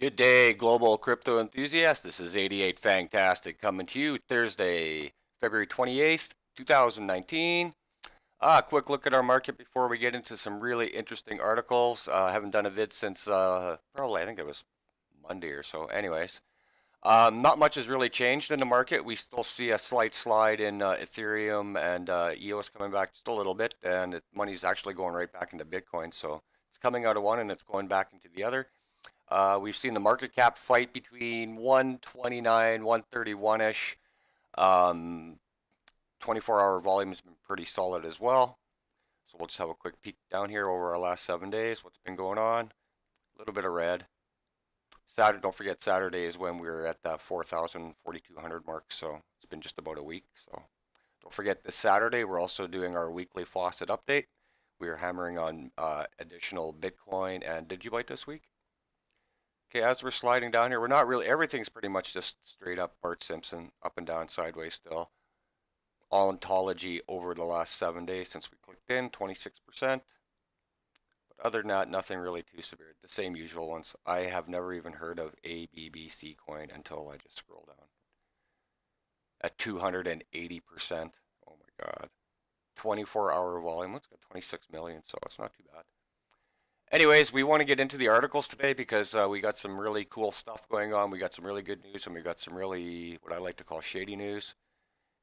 Good day, global crypto enthusiasts. This is 88 Fantastic coming to you Thursday, February 28th, 2019. Quick look at our market before we get into some really interesting articles. I haven't done a vid since probably, I think it was Monday or so. Anyways, not much has really changed in the market. We still see a slight slide in Ethereum and EOS coming back just a little bit, and money's actually going right back into Bitcoin. So it's coming out of one and it's going back into the other. We've seen the market cap fight between 129, 131-ish. Um, 24-hour volume has been pretty solid as well. So we'll just have a quick peek down here over our last 7 days. What's been going on? A little bit of red. Saturday, don't forget Saturday is when we were at the 4,000, 4,200 mark. So it's been just about a week. So don't forget this Saturday we're also doing our weekly faucet update. We are hammering on additional Bitcoin and Digibyte this week. Okay, as we're sliding down here, we're not really, everything's pretty much just straight up Bart Simpson, up and down, sideways still. All ontology over the last 7 days since we clicked in, 26%. But other than that, nothing really too severe. The same usual ones. I have never even heard of ABBC coin until I just scroll down. At 280%. Oh my God. 24-hour volume. Let's go 26 million, so it's not too bad. Anyways, we want to get into the articles today because we got some really cool stuff going on. We got some really good news and we got some really, what I like to call shady news.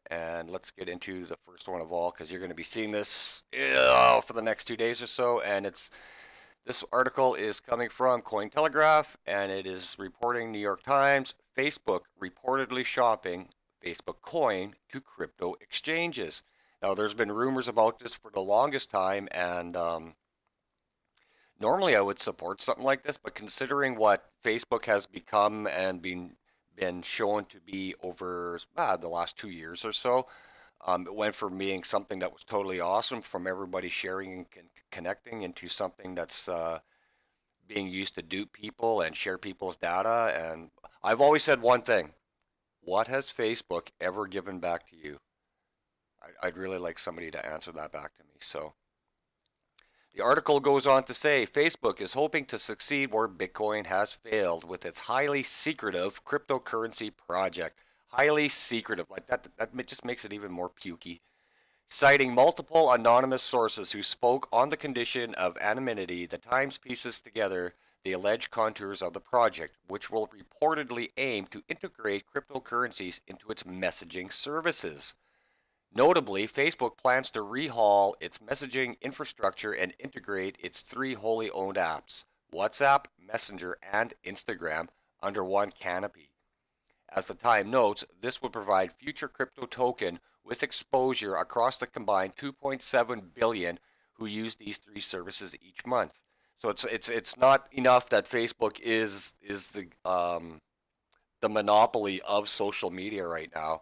And let's get into the first one of all because you're going to be seeing this for the next 2 days or so. And this article is coming from Cointelegraph and it is reporting New York Times, Facebook reportedly shopping Facebook coin to crypto exchanges. Now, there's been rumors about this for the longest time and normally I would support something like this, but considering what Facebook has become and been shown to be over the last 2 years or so, it went from being something that was totally awesome, from everybody sharing and connecting, into something that's being used to dupe people and share people's data. And I've always said one thing: what has Facebook ever given back to you? I'd really like somebody to answer that back to me. So. The article goes on to say Facebook is hoping to succeed where Bitcoin has failed with its highly secretive cryptocurrency project. Highly secretive, like that just makes it even more pukey. Citing multiple anonymous sources who spoke on the condition of anonymity, the Times pieces together the alleged contours of the project, which will reportedly aim to integrate cryptocurrencies into its messaging services. Notably, Facebook plans to rehaul its messaging infrastructure and integrate its three wholly owned apps, WhatsApp, Messenger, and Instagram, under one canopy. As the Time notes, this would provide future crypto token with exposure across the combined 2.7 billion who use these three services each month. So it's not enough that Facebook is the monopoly of social media right now.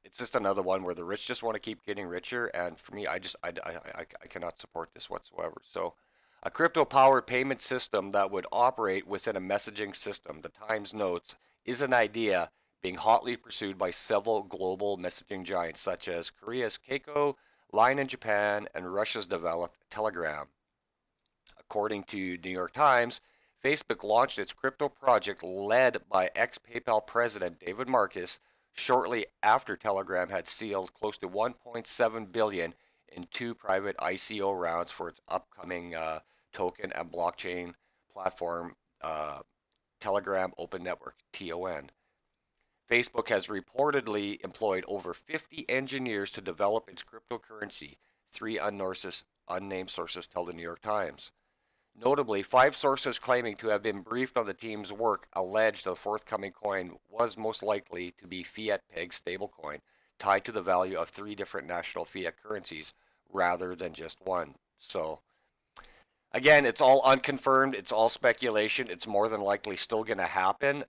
It's just another one where the rich just want to keep getting richer, and for me, I cannot support this whatsoever. So, a crypto-powered payment system that would operate within a messaging system, the Times notes, is an idea being hotly pursued by several global messaging giants such as Korea's Keiko, Line in Japan, and Russia's developed Telegram. According to New York Times, Facebook launched its crypto project led by ex-PayPal president David Marcus shortly after Telegram had sealed close to 1.7 billion in two private ICO rounds for its upcoming token and blockchain platform, Telegram Open Network (TON). Facebook has reportedly employed over 50 engineers to develop its cryptocurrency, three unnamed sources tell the New York Times. Notably, five sources claiming to have been briefed on the team's work allege the forthcoming coin was most likely to be fiat-pegged stablecoin tied to the value of three different national fiat currencies rather than just one. So, again, it's all unconfirmed. It's all speculation. It's more than likely still going to happen.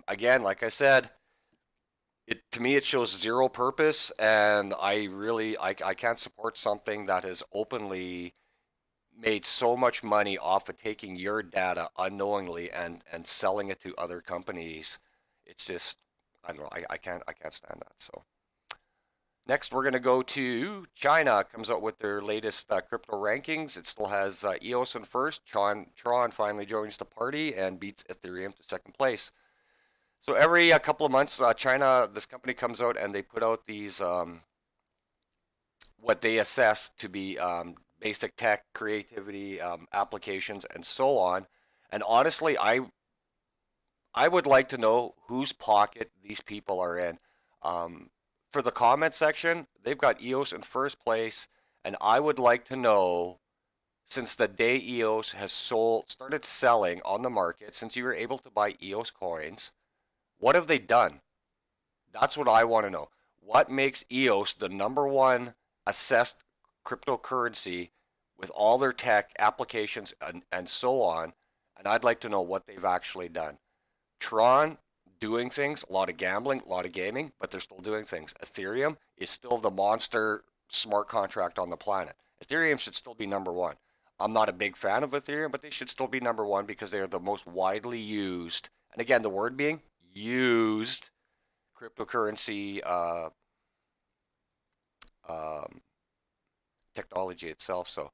Again, like I said, to me it shows zero purpose, and I can't support something that is openly made so much money off of taking your data unknowingly and selling it to other companies. It's just, I don't know, I can't stand that. So Next, we're going to go to China. Comes out with their latest crypto rankings. It still has EOS in first. Tron finally joins the party and beats Ethereum to second place. So every couple of months, China, this company comes out and they put out these what they assess to be basic tech, creativity, applications, and so on. And honestly, I would like to know whose pocket these people are in. For the comment section, they've got EOS in first place, and I would like to know, since the day EOS has started selling on the market, since you were able to buy EOS coins, what have they done? That's what I want to know. What makes EOS the number one assessed cryptocurrency with all their tech applications and so on? And I'd like to know what they've actually done. Tron doing things, a lot of gambling, a lot of gaming, but they're still doing things. Ethereum is still the monster smart contract on the planet. Ethereum should still be number one. I'm not a big fan of Ethereum, but they should still be number one because they are the most widely used, and again, the word being used, cryptocurrency um, technology itself. So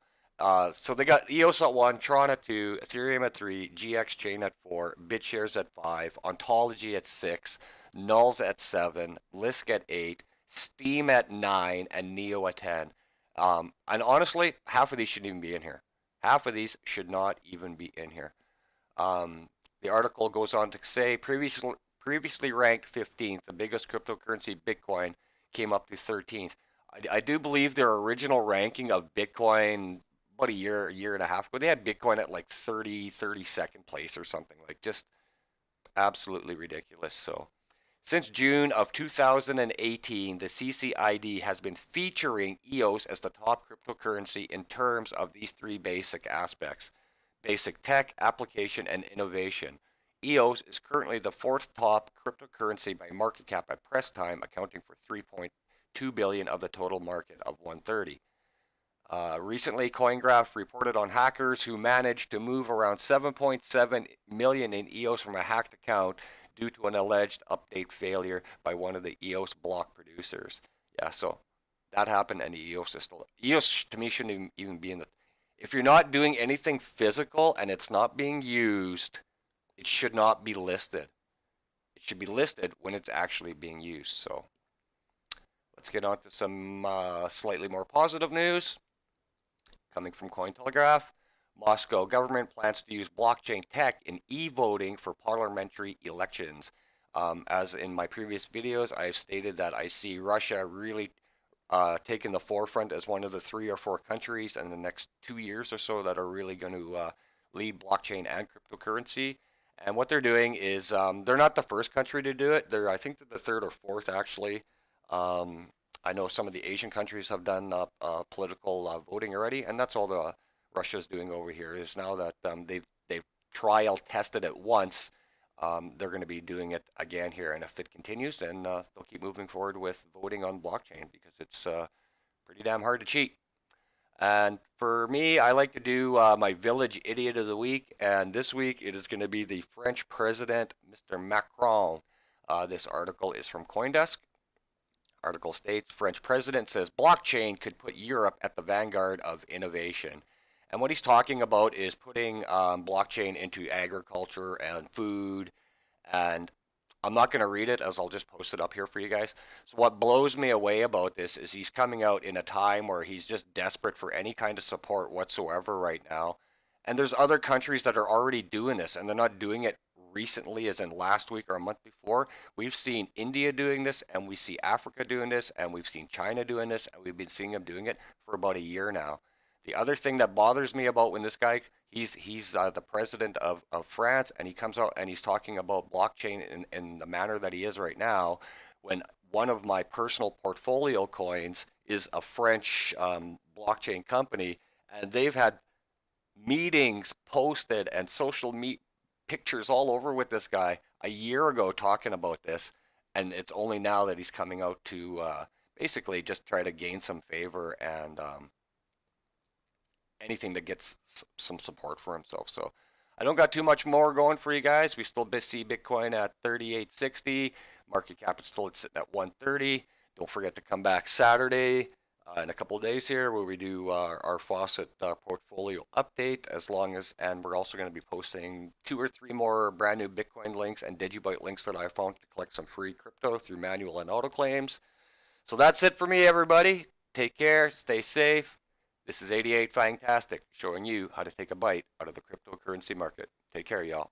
they got EOS at 1, Tron at 2, Ethereum at 3, GX Chain at 4, BitShares at 5, Ontology at 6, Nulls at 7, Lisk at 8, Steem at 9, and Neo at 10. And honestly, half of these shouldn't even be in here. Half of these should not even be in here. The article goes on to say previously ranked 15th, the biggest cryptocurrency, Bitcoin, came up to 13th. I do believe their original ranking of Bitcoin about a year and a half ago, they had Bitcoin at like 32nd place or something, like just absolutely ridiculous. So since June of 2018, the CCID has been featuring EOS as the top cryptocurrency in terms of these three basic aspects: basic tech, application, and innovation. EOS is currently the fourth top cryptocurrency by market cap at press time, accounting for 3.2 billion of the total market of 130. Recently, CoinGraph reported on hackers who managed to move around 7.7 million in EOS from a hacked account due to an alleged update failure by one of the EOS block producers. Yeah, so that happened, and the EOS is still. EOS to me shouldn't even be in the. If you're not doing anything physical and it's not being used, it should not be listed. It should be listed when it's actually being used. So let's get on to some slightly more positive news. Coming from Cointelegraph, Moscow government plans to use blockchain tech in e-voting for parliamentary elections. As in my previous videos, I've stated that I see Russia really taking the forefront as one of the 3 or 4 countries in the next 2 years or so that are really going to lead blockchain and cryptocurrency. And what they're doing is they're not the first country to do it. I think they're the third or fourth actually. I know some of the Asian countries have done political voting already, and that's all the Russia's doing over here. Is now that they've trial tested it once, they're going to be doing it again here, and if it continues, then they'll keep moving forward with voting on blockchain because it's pretty damn hard to cheat. And for me, I like to do my Village Idiot of the Week, and this week it is going to be the French President, Mr. Macron. This article is from CoinDesk. Article states, French president says blockchain could put Europe at the vanguard of innovation. And what he's talking about is putting blockchain into agriculture and food. And I'm not going to read it, as I'll just post it up here for you guys. So what blows me away about this is he's coming out in a time where he's just desperate for any kind of support whatsoever right now. And there's other countries that are already doing this, and they're not doing it recently, as in last week or a month before. We've seen India doing this, and we see Africa doing this, and we've seen China doing this, and we've been seeing them doing it for about a year now. The other thing that bothers me about when this guy, he's the president of France, and he comes out and he's talking about blockchain in the manner that he is right now, when one of my personal portfolio coins is a French blockchain company, and they've had meetings posted and pictures all over with this guy a year ago talking about this, and it's only now that he's coming out to basically just try to gain some favor and anything that gets some support for himself. So I don't got too much more going for you guys. We still see Bitcoin at 3860. Market cap is still sitting at 130. Don't forget to come back Saturday in a couple of days here where we do our faucet portfolio update and we're also going to be posting 2 or 3 more brand new Bitcoin links and Digibyte links that I found to collect some free crypto through manual and auto claims. So that's it for me, everybody. Take care, stay safe. This is 88 Fantastic, showing you how to take a bite out of the cryptocurrency market. Take care, y'all.